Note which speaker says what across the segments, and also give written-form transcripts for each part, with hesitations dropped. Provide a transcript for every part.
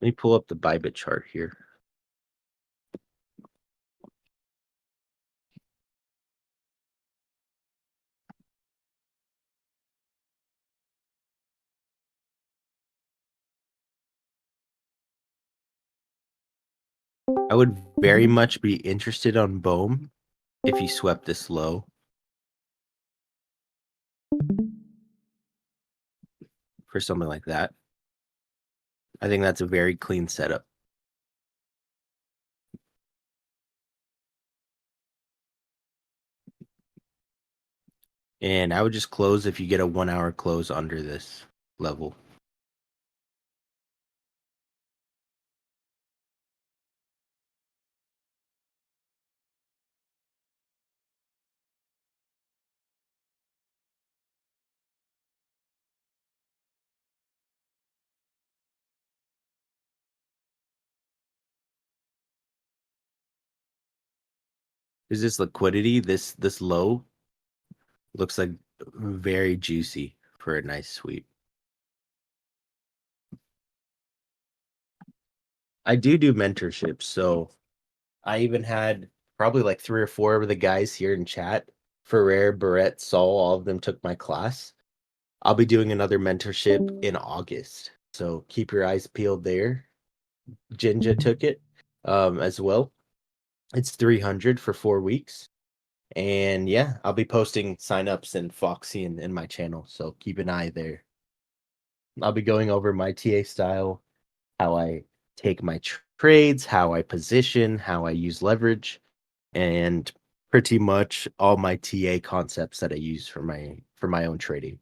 Speaker 1: Let me pull up the Bybit chart here. I would very much be interested on BOEM if he swept this low. For something like that. I think that's a very clean setup. And I would just close if you get a 1 hour close under this level. Is this liquidity? This low looks like very juicy for a nice sweep. I do mentorships, so I even had probably like 3 or 4 of the guys here in chat. Ferrer, Barrett, Saul, all of them took my class. I'll be doing another mentorship in August, so keep your eyes peeled there. Jinja took it as well. It's 300 for 4 weeks. And yeah, I'll be posting signups and Foxian in my channel, so keep an eye there. I'll be going over my TA style, how I take my trades, how I position, how I use leverage, and pretty much all my TA concepts that I use for my own trading.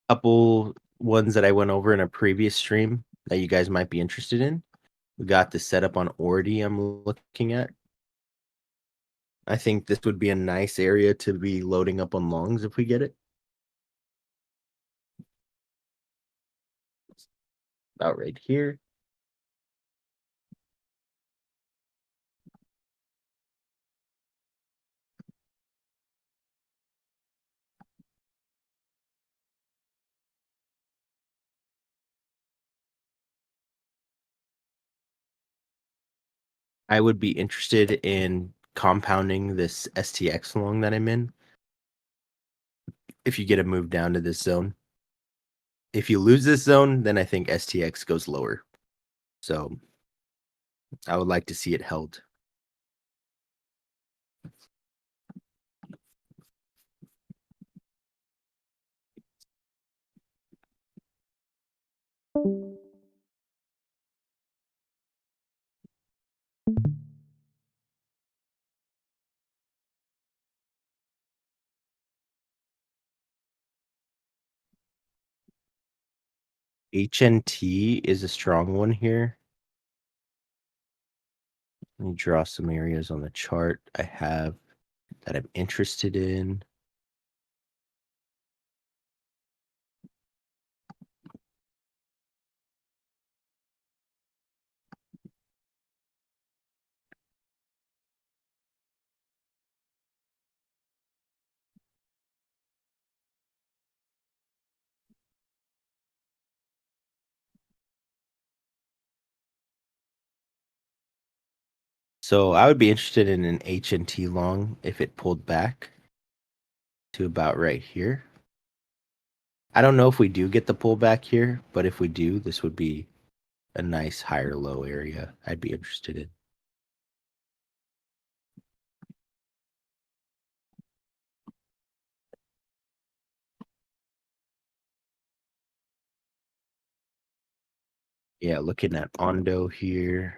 Speaker 1: Couple ones that I went over in a previous stream that you guys might be interested in. We got the setup on Ordi I'm looking at. I think this would be a nice area to be loading up on longs if we get it. About right here. I would be interested in compounding this STX long that I'm in. If you get a move down to this zone. If you lose this zone, then I think STX goes lower. So I would like to see it held. HNT is a strong one here. Let me draw some areas on the chart I have that I'm interested in. So I would be interested in an HNT long if it pulled back to about right here. I don't know if we do get the pullback here, but if we do, this would be a nice higher low area I'd be interested in. Yeah, looking at Ondo here.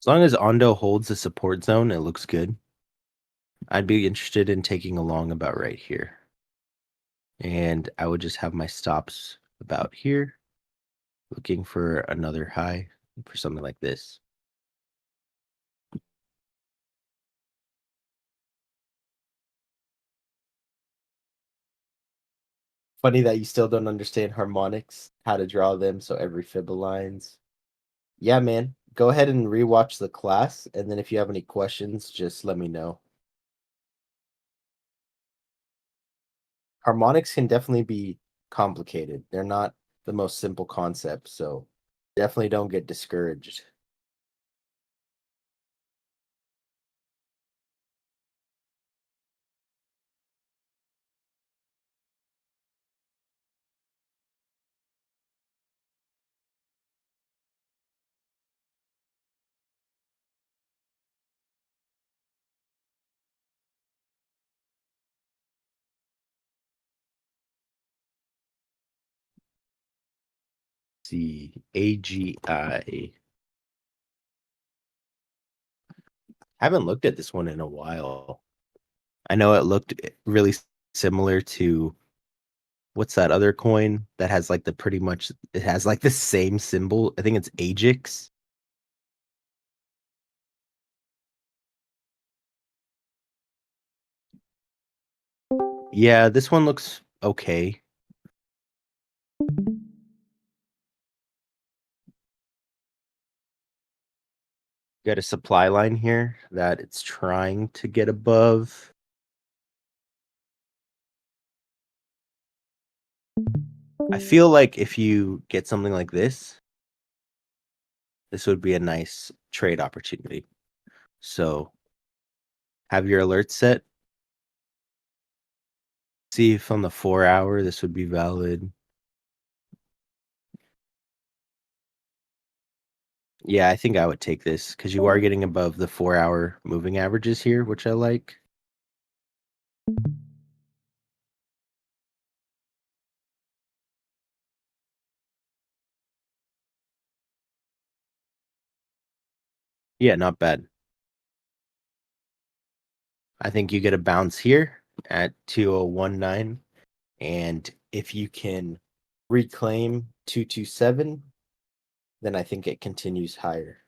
Speaker 1: As long as Ondo holds the support zone, it looks good. I'd be interested in taking a long about right here. And I would just have my stops about here, looking for another high for something like this. Funny that you still don't understand harmonics, how to draw them, so every fib aligns. Yeah, man. Go ahead and rewatch the class, and then if you have any questions, just let me know. Harmonics can definitely be complicated. They're not the most simple concept, so definitely don't get discouraged. See, AGI. Haven't looked at this one in a while. I know it looked really similar to what's that other coin that has like the pretty much it has like the same symbol. I think it's Ajax. Yeah, this one looks okay. Got a supply line here that it's trying to get above. I feel like if you get something like this would be a nice trade opportunity. So have your alerts set. See if on the 4-hour this would be valid. Yeah, I think I would take this because you are getting above the 4-hour moving averages here, which I like. Yeah, not bad. I think you get a bounce here at 2019. And if you can reclaim 227, then I think it continues higher.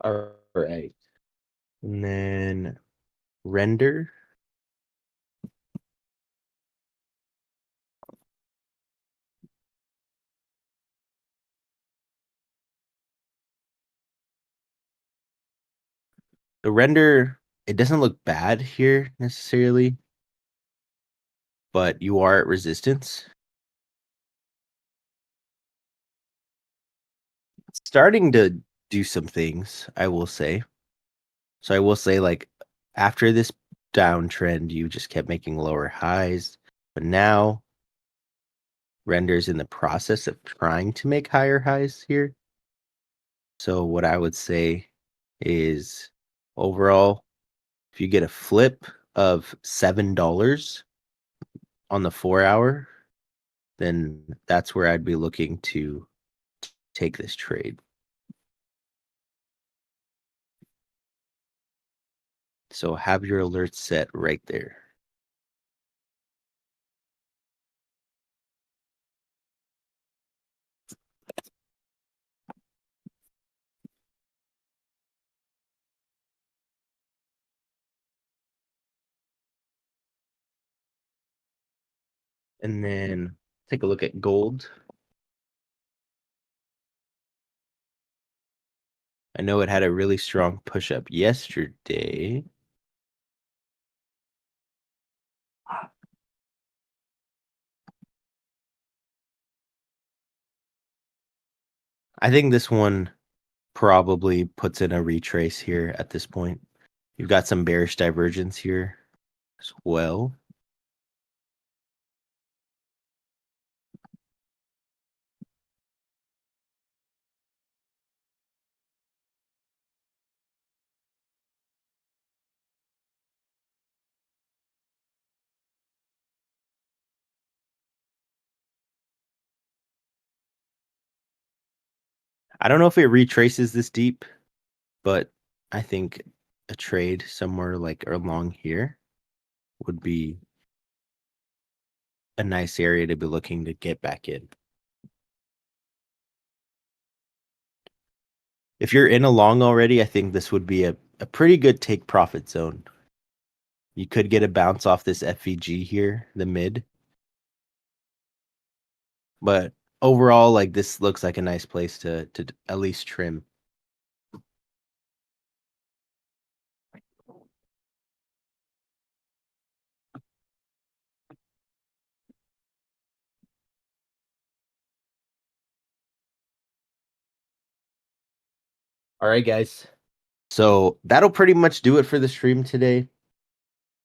Speaker 1: All right. And then render. The render, it doesn't look bad here necessarily, but you are at resistance. It's starting to do some things, I will say. So I will say, like, after this downtrend, you just kept making lower highs, but now render's in the process of trying to make higher highs here. So what I would say is overall, if you get a flip of $7 on the 4-hour, then that's where I'd be looking to take this trade. So have your alerts set right there. And then take a look at gold. I know it had a really strong push up yesterday. I think this one probably puts in a retrace here at this point. You've got some bearish divergence here as well. I don't know if it retraces this deep, but I think a trade somewhere like along here would be a nice area to be looking to get back in. If you're in a long already, I think this would be a pretty good take profit zone. You could get a bounce off this FVG here, the mid. But overall, like this looks like a nice place to at least trim. All right, guys. So that'll pretty much do it for the stream today.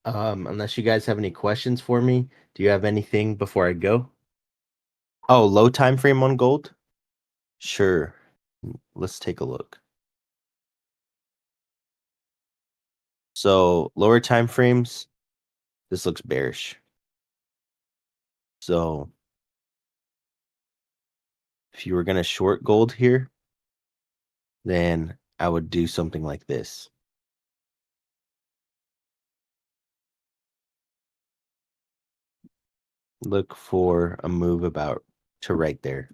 Speaker 1: Unless you guys have any questions for me, do you have anything before I go? Oh, low time frame on gold? Sure. Let's take a look. So lower time frames, this looks bearish. So if you were going to short gold here, then I would do something like this. Look for a move about to right there.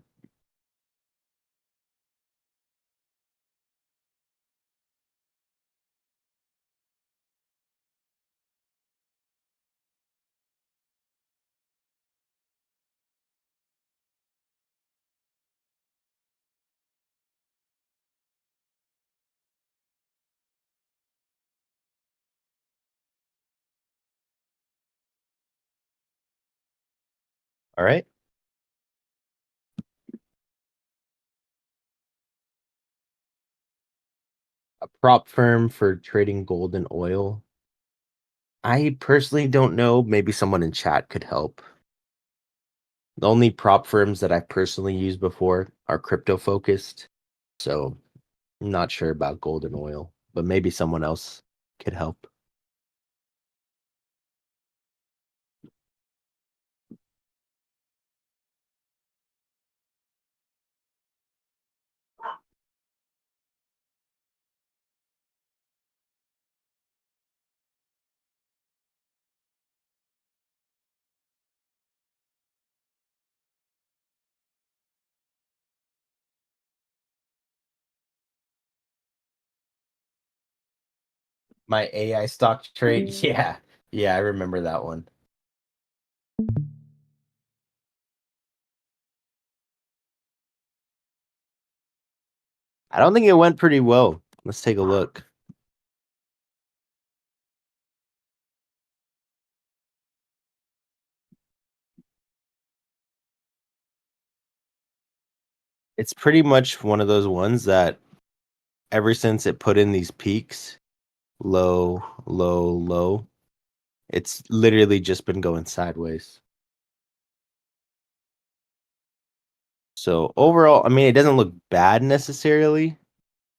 Speaker 1: All right. A prop firm for trading gold and oil. I personally don't know. Maybe someone in chat could help. The only prop firms that I've personally used before are crypto focused. So I'm not sure about gold and oil, but maybe someone else could help. My AI stock trade. Yeah. Yeah, I remember that one. I don't think it went pretty well. Let's take a look. It's pretty much one of those ones that ever since it put in these peaks, low, low, low, it's literally just been going sideways. So overall, I mean, it doesn't look bad necessarily,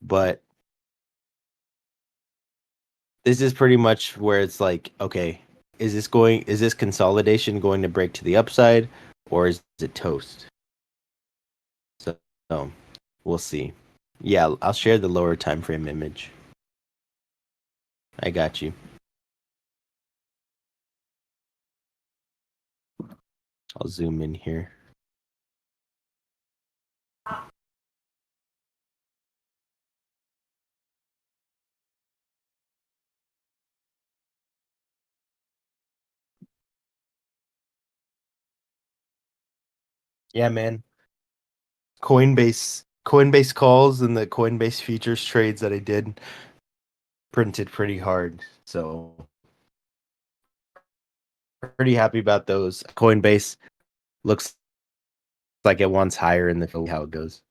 Speaker 1: but this is pretty much where it's like, okay, is this consolidation going to break to the upside, or is it toast? So we'll see. Yeah, I'll share the lower time frame image. I got you. I'll zoom in here. Yeah, man. Coinbase calls and the Coinbase futures trades that I did printed pretty hard. So pretty happy about those. Coinbase looks like it wants higher in the field how it goes.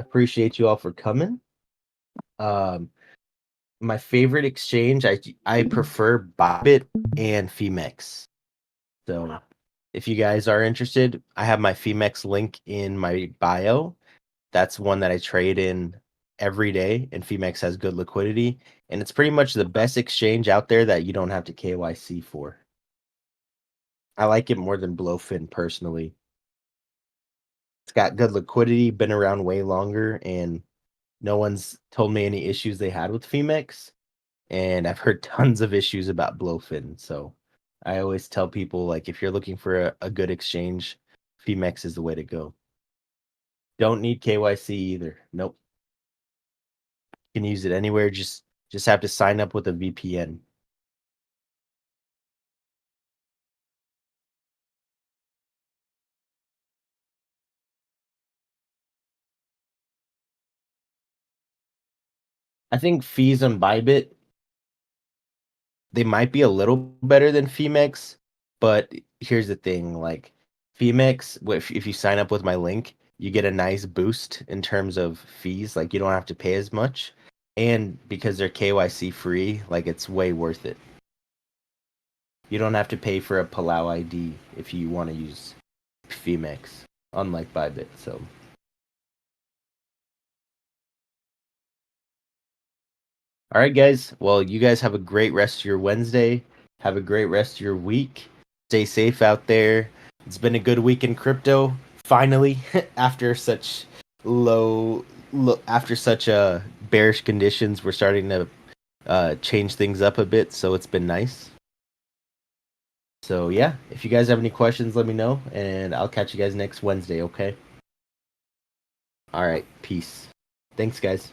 Speaker 1: appreciate you all for coming. Um, my favorite exchange, I prefer Bybit and Femex. So if you guys are interested, I have my Femex link in my bio. That's one that I trade in every day, and Femex has good liquidity, and it's pretty much the best exchange out there that you don't have to KYC for. I like it more than Blowfin personally. It's got good liquidity, been around way longer, and no one's told me any issues they had with Femex. And I've heard tons of issues about Blowfin. So I always tell people, like, if you're looking for a good exchange, Femex is the way to go. Don't need KYC either. Nope. You can use it anywhere. Just have to sign up with a VPN. I think fees on Bybit, they might be a little better than Femex, but here's the thing, like Femex, if you sign up with my link, you get a nice boost in terms of fees. Like you don't have to pay as much. And because they're KYC free, like it's way worth it. You don't have to pay for a Palau ID if you want to use Femex, unlike Bybit. So all right, guys. Well, you guys have a great rest of your Wednesday. Have a great rest of your week. Stay safe out there. It's been a good week in crypto. Finally, after such after such bearish conditions, we're starting to change things up a bit. So it's been nice. So yeah, if you guys have any questions, let me know, and I'll catch you guys next Wednesday. Okay. All right. Peace. Thanks, guys.